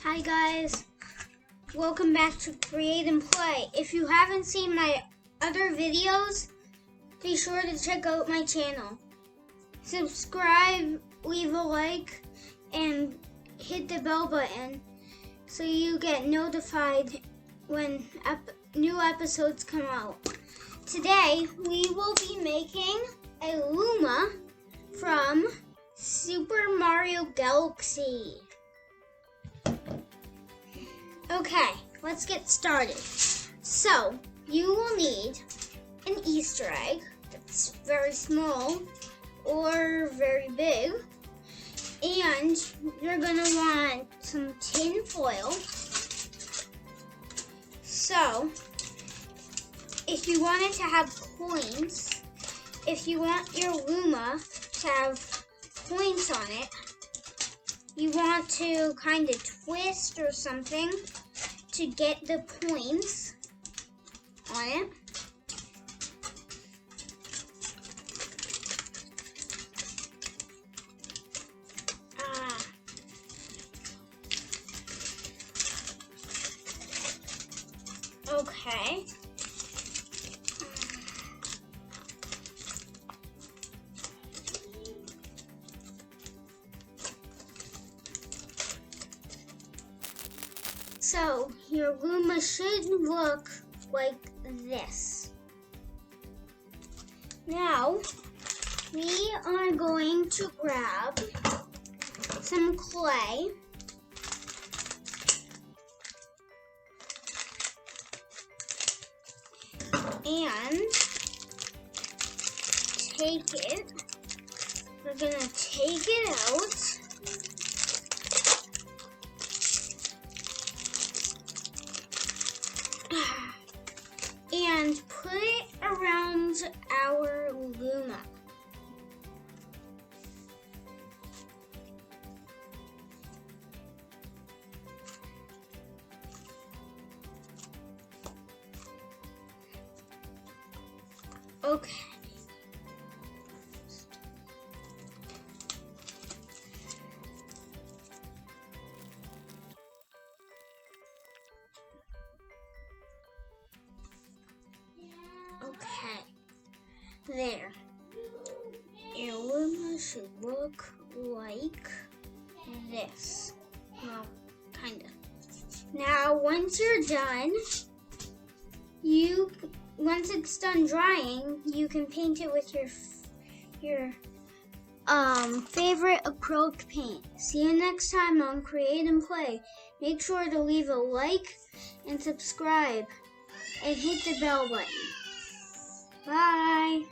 Hi guys, welcome back to Create and Play. If you haven't seen my other videos, be sure to check out my channel. Subscribe, leave a like, and hit the bell button so you get notified when new episodes come out. Today, we will be making a Luma from Super Mario Galaxy. Okay, let's get started. So, you will need an Easter egg that's very small or very big. And you're gonna want some tin foil. So, if you want it to have coins, if you want your Luma to have points on it, you want to kind of twist or something to get the points on it. Okay. So, your Luma should look like this. Now, we are going to grab some clay. And take it. We're gonna take it out. And put it around our Luma. Okay. There. Your Luma should look like this. Well, kind of. Now, once you're done, once it's done drying, you can paint it with your favorite acrylic paint. See you next time on Create and Play. Make sure to leave a like and subscribe and hit the bell button. Bye.